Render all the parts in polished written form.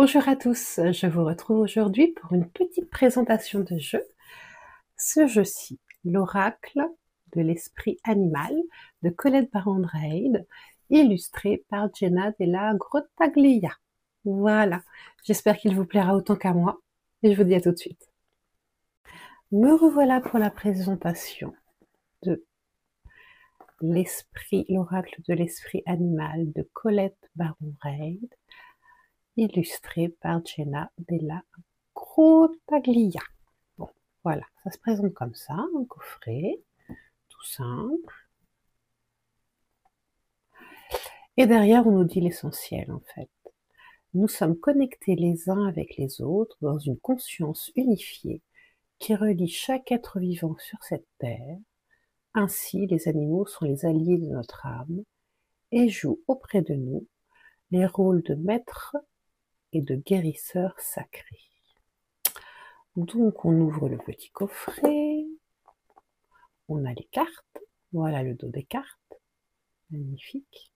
Bonjour à tous, je vous retrouve aujourd'hui pour une petite présentation de jeu. Ce jeu-ci, l'oracle de l'esprit animal de Colette Baron-Reid, illustré par Jenna Della Grottaglia. Voilà, j'espère qu'il vous plaira autant qu'à moi, et je vous dis à tout de suite. Me revoilà pour la présentation de l'oracle de l'esprit animal de Colette Baron-Reid, illustré par Jenna Della Grottaglia. Bon, voilà, ça se présente comme ça, un coffret, tout simple. Et derrière, on nous dit l'essentiel, en fait. Nous sommes connectés les uns avec les autres dans une conscience unifiée qui relie chaque être vivant sur cette terre. Ainsi, les animaux sont les alliés de notre âme et jouent auprès de nous les rôles de maîtres et de guérisseurs sacrés. Donc, on ouvre le petit coffret, on a les cartes, voilà le dos des cartes, magnifique.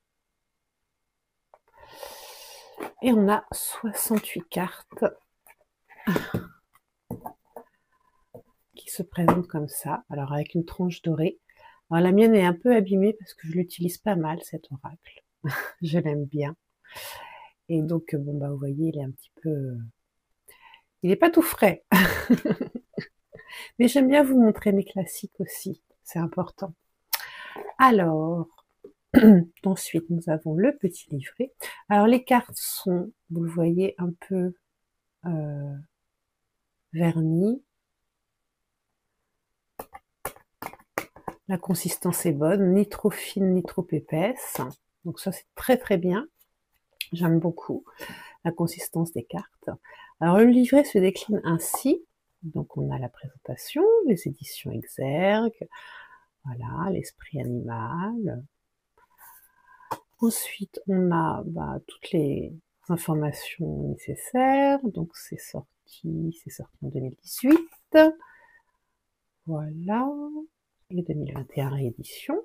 Et on a 68 cartes qui se présentent comme ça, alors avec une tranche dorée. Alors la mienne est un peu abîmée parce que je l'utilise pas mal, cet oracle. Je l'aime bien. Et donc, bon, bah, vous voyez, il est un petit peu... Il n'est pas tout frais. Mais j'aime bien vous montrer mes classiques aussi, c'est important. Alors, ensuite, nous avons le petit livret. Alors, les cartes sont, vous le voyez, un peu vernis. La consistance est bonne, ni trop fine, ni trop épaisse. Donc ça, c'est très très bien. J'aime beaucoup la consistance des cartes. Alors, le livret se décline ainsi. Donc, on a la présentation, les éditions Exergue, voilà, l'esprit animal. Ensuite, on a toutes les informations nécessaires. Donc, c'est sorti en 2018. Voilà. Et 2021 réédition.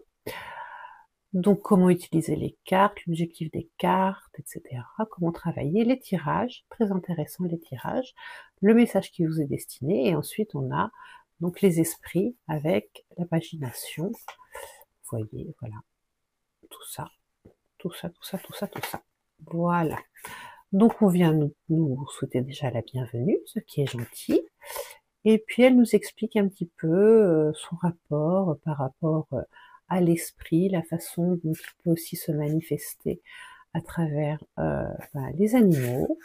Donc, comment utiliser les cartes, l'objectif des cartes, etc. Comment travailler les tirages, très intéressant les tirages, le message qui vous est destiné, et ensuite on a donc les esprits avec la pagination. Vous voyez, voilà, tout ça, tout ça, tout ça, tout ça, tout ça. Voilà. Donc on vient nous souhaiter déjà la bienvenue, ce qui est gentil. Et puis elle nous explique un petit peu son rapport par rapport à l'esprit, la façon dont il peut aussi se manifester à travers les animaux.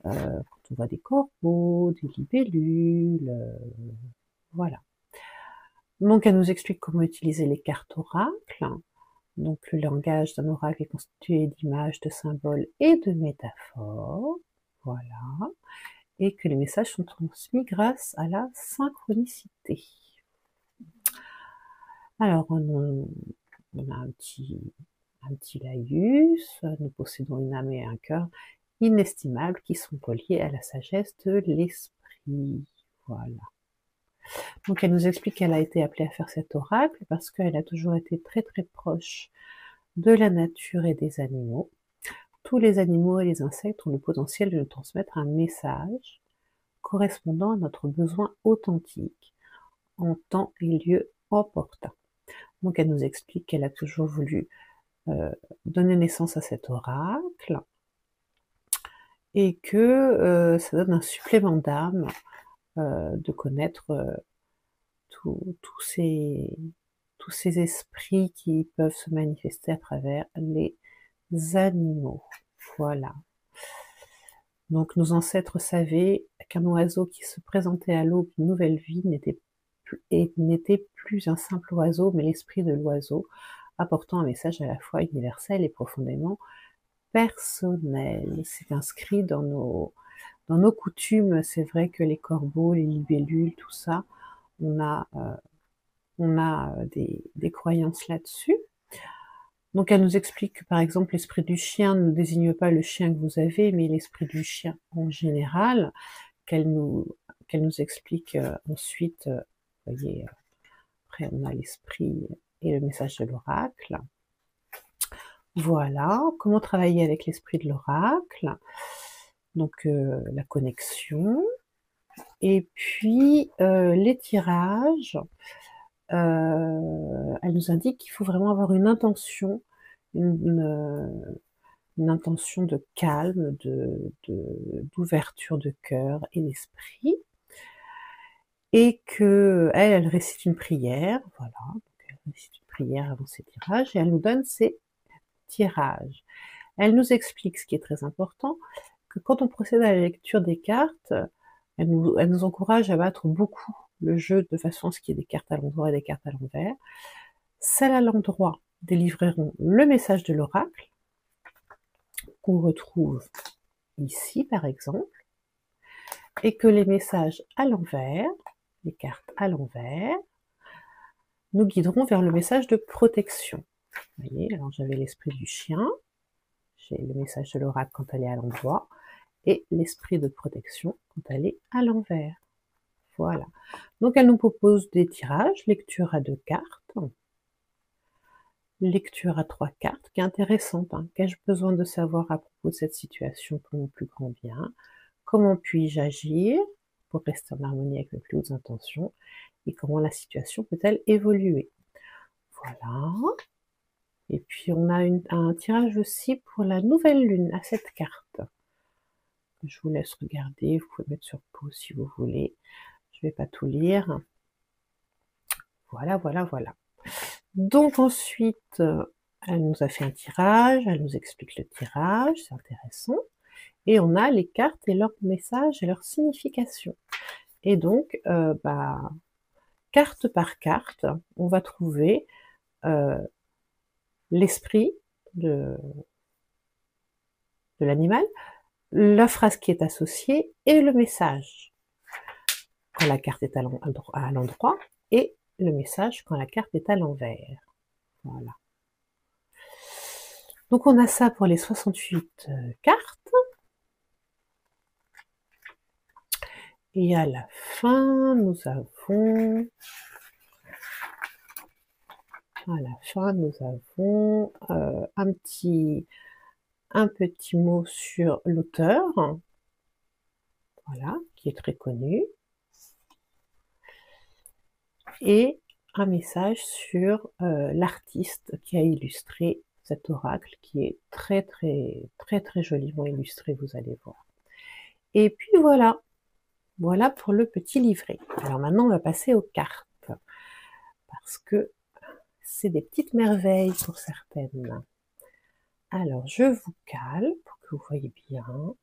Quand on voit des corbeaux, des libellules, voilà. Donc elle nous explique comment utiliser les cartes oracles. Donc le langage d'un oracle est constitué d'images, de symboles et de métaphores. Voilà. Et que les messages sont transmis grâce à la synchronicité. Alors, on a un petit laïus, nous possédons une âme et un cœur inestimables qui sont reliés à la sagesse de l'esprit. Voilà. Donc, elle nous explique qu'elle a été appelée à faire cet oracle parce qu'elle a toujours été très très proche de la nature et des animaux. Tous les animaux et les insectes ont le potentiel de nous transmettre un message correspondant à notre besoin authentique, en temps et lieu opportun. Donc elle nous explique qu'elle a toujours voulu donner naissance à cet oracle, et que ça donne un supplément d'âme de connaître tous ces esprits qui peuvent se manifester à travers les animaux. Voilà. Donc nos ancêtres savaient qu'un oiseau qui se présentait à l'aube d'une nouvelle vie n'était plus un simple oiseau, mais l'esprit de l'oiseau, apportant un message à la fois universel et profondément personnel. C'est inscrit dans nos coutumes. C'est vrai que les corbeaux, les libellules, tout ça, on a des croyances là-dessus. Donc elle nous explique que par exemple l'esprit du chien ne désigne pas le chien que vous avez, mais l'esprit du chien en général, qu'elle nous explique ensuite. Vous voyez, après on a l'esprit et le message de l'oracle. Voilà, comment travailler avec l'esprit de l'oracle. Donc la connexion, et puis les tirages, elle nous indique qu'il faut vraiment avoir une intention, une intention de calme, d'ouverture de cœur et d'esprit, et que elle récite une prière, voilà, donc elle récite une prière avant ses tirages et elle nous donne ses tirages. Elle nous explique, ce qui est très important, que quand on procède à la lecture des cartes, elle nous encourage à battre beaucoup le jeu de façon à ce qu'il y ait des cartes à l'endroit et des cartes à l'envers. Celles à l'endroit délivreront le message de l'oracle, qu'on retrouve ici par exemple, et que les messages à l'envers, les cartes à l'envers, nous guideront vers le message de protection. Vous voyez, alors j'avais l'esprit du chien, j'ai le message de l'oracle quand elle est à l'endroit, et l'esprit de protection quand elle est à l'envers. Voilà. Donc elle nous propose des tirages, lecture à 2 cartes, lecture à 3 cartes, qui est intéressante. Hein. Qu'ai-je besoin de savoir à propos de cette situation pour mon plus grand bien? Comment puis-je agir pour rester en harmonie avec mes plus hautes intentions? Et comment la situation peut-elle évoluer? Voilà. Et puis on a un tirage aussi pour la nouvelle lune à 7 cartes. Je vous laisse regarder, vous pouvez mettre sur pause si vous voulez. Je ne vais pas tout lire. Voilà, voilà, voilà. Donc ensuite, elle nous a fait un tirage, elle nous explique le tirage, c'est intéressant. Et on a les cartes et leurs messages et leur signification. Et donc, carte par carte, on va trouver l'esprit de l'animal, la phrase qui est associée et le message quand la carte est à l'endroit et le message quand la carte est à l'envers. Voilà. Donc on a ça pour les 68 cartes. Et à la fin, nous avons un petit mot sur l'auteur, voilà, qui est très connu, et un message sur l'artiste qui a illustré cet oracle, qui est très très très très joliment illustré, vous allez voir. Et puis voilà, voilà pour le petit livret. Alors maintenant, on va passer aux cartes, parce que c'est des petites merveilles pour certaines. Alors, je vous cale pour que vous voyez bien.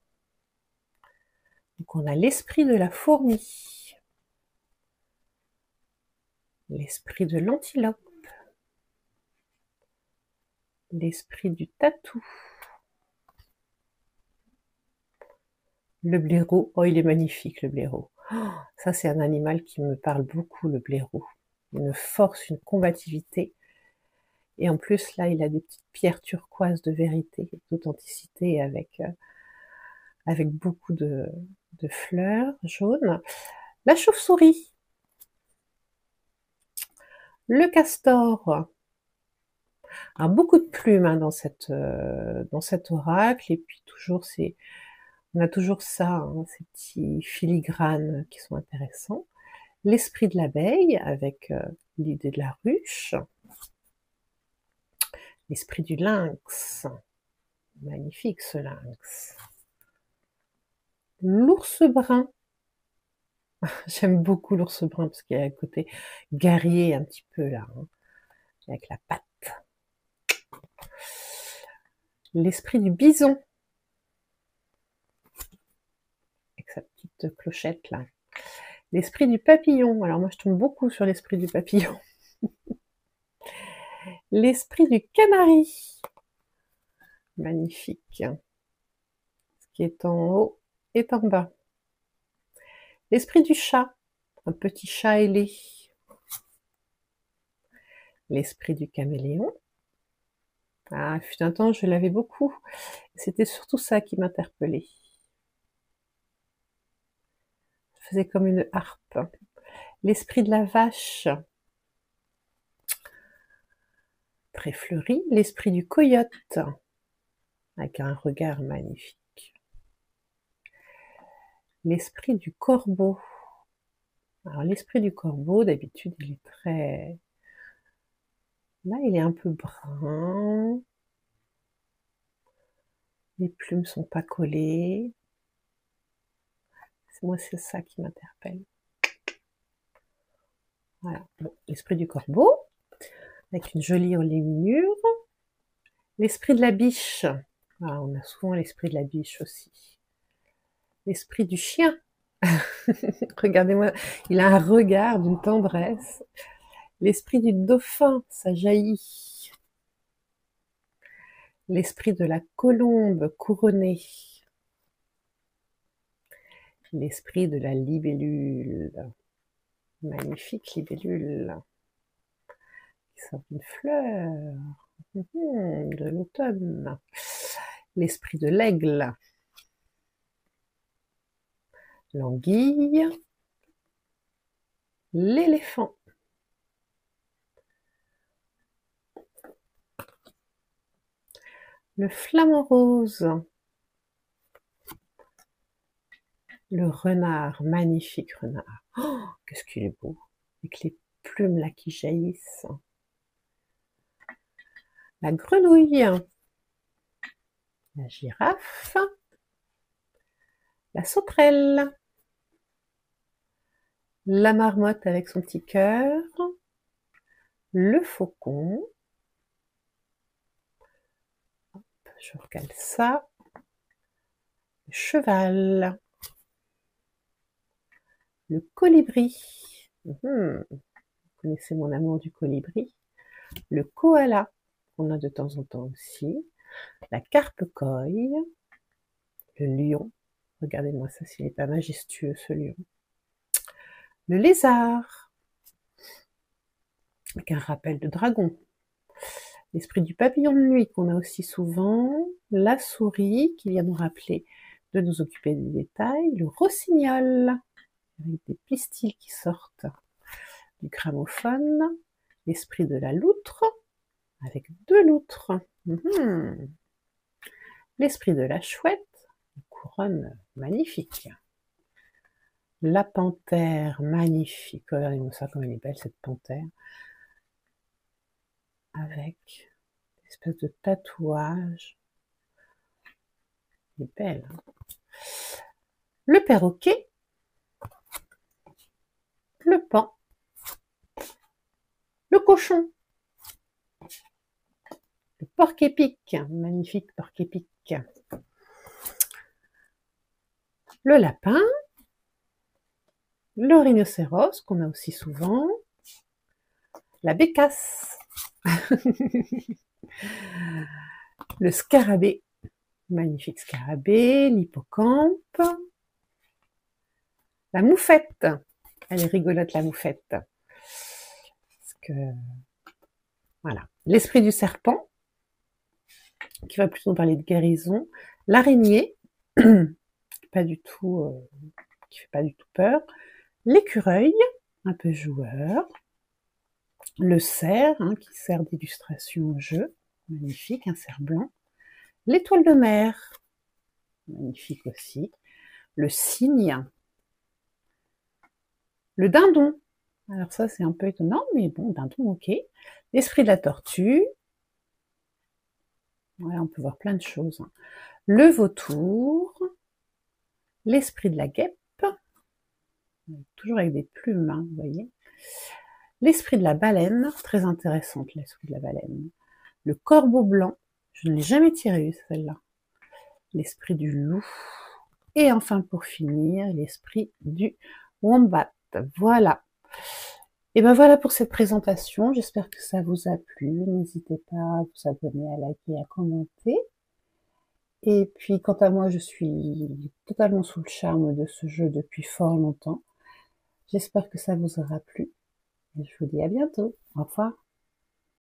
Donc, on a l'esprit de la fourmi, l'esprit de l'antilope, l'esprit du tatou, le blaireau. Oh, il est magnifique, le blaireau. Oh, ça, c'est un animal qui me parle beaucoup, le blaireau. Une force, une combativité. Et en plus, là, il a des petites pierres turquoises de vérité, d'authenticité, avec beaucoup de fleurs jaunes. La chauve-souris, le castor, beaucoup de plumes hein, dans cet oracle, et puis toujours on a toujours ça, hein, ces petits filigranes qui sont intéressants. L'esprit de l'abeille avec l'idée de la ruche, l'esprit du lynx, magnifique ce lynx. L'ours brun, j'aime beaucoup l'ours brun parce qu'il y a un côté guerrier un petit peu là, hein, avec la patte. L'esprit du bison, avec sa petite clochette là. L'esprit du papillon, alors moi je tombe beaucoup sur l'esprit du papillon. L'esprit du canari, magnifique. Ce qui est en haut est en bas. L'esprit du chat, un petit chat ailé. L'esprit du caméléon. Ah, il fut un temps, je l'avais beaucoup. C'était surtout ça qui m'interpellait. Ça faisait comme une harpe. L'esprit de la vache, très fleuri. L'esprit du coyote, avec un regard magnifique. l'esprit du corbeau. Alors l'esprit du corbeau, d'habitude, il est très... Là, il est un peu brun. Les plumes sont pas collées. Moi, c'est ça qui m'interpelle. Voilà, bon, l'esprit du corbeau, avec une jolie enluminure. L'esprit de la biche. Ah, on a souvent l'esprit de la biche aussi. L'esprit du chien. Regardez-moi, il a un regard d'une tendresse. L'esprit du dauphin, ça jaillit. L'esprit de la colombe couronnée. L'esprit de la libellule. Magnifique libellule. Qui sort d'une fleur. De l'automne. L'esprit de l'aigle. L'anguille. L'éléphant. Le flamant rose. Le renard, magnifique renard. Oh, qu'est-ce qu'il est beau, avec les plumes là qui jaillissent. La grenouille. La girafe. La sauterelle. La marmotte avec son petit cœur. Le faucon. Hop, je recale ça. Le cheval. Le colibri. Vous connaissez mon amour du colibri. Le koala, qu'on a de temps en temps aussi. La carpe-coille. Le lion. Regardez-moi ça, s'il n'est pas majestueux, ce lion. Le lézard, avec un rappel de dragon. L'esprit du papillon de nuit, qu'on a aussi souvent. La souris, qui vient nous rappeler de nous occuper des détails. Le rossignol, avec des pistils qui sortent du gramophone. L'esprit de la loutre, avec deux loutres. L'esprit de la chouette, une couronne magnifique. La panthère, magnifique. Regardez-moi ça, comme elle est belle, cette panthère. Avec une espèce de tatouage. Elle est belle. Hein. Le perroquet. Le paon. Le cochon. Le porc-épic. Magnifique porc-épic. Le lapin. Le rhinocéros, qu'on a aussi souvent. La bécasse. Le scarabée. Magnifique scarabée. L'hippocampe. La moufette. Elle est rigolote, la moufette. Parce que... Voilà. L'esprit du serpent, qui va plutôt parler de guérison. L'araignée, pas du tout, qui fait pas du tout peur. L'écureuil, un peu joueur. Le cerf, qui sert d'illustration au jeu. Magnifique, un cerf blanc. L'étoile de mer, magnifique aussi. Le cygne. Le dindon. Alors ça, c'est un peu étonnant, mais bon, dindon, ok. L'esprit de la tortue. Ouais, on peut voir plein de choses. Le vautour. L'esprit de la guêpe. Toujours avec des plumes, vous voyez. L'esprit de la baleine, très intéressante, l'esprit de la baleine. Le corbeau blanc, je ne l'ai jamais tiré, celle-là. L'esprit du loup. Et enfin, pour finir, l'esprit du wombat. Voilà. Et ben voilà pour cette présentation. J'espère que ça vous a plu. N'hésitez pas à vous abonner, à liker, à commenter. Et puis, quant à moi, je suis totalement sous le charme de ce jeu depuis fort longtemps. J'espère que ça vous aura plu. Et je vous dis à bientôt. Au revoir.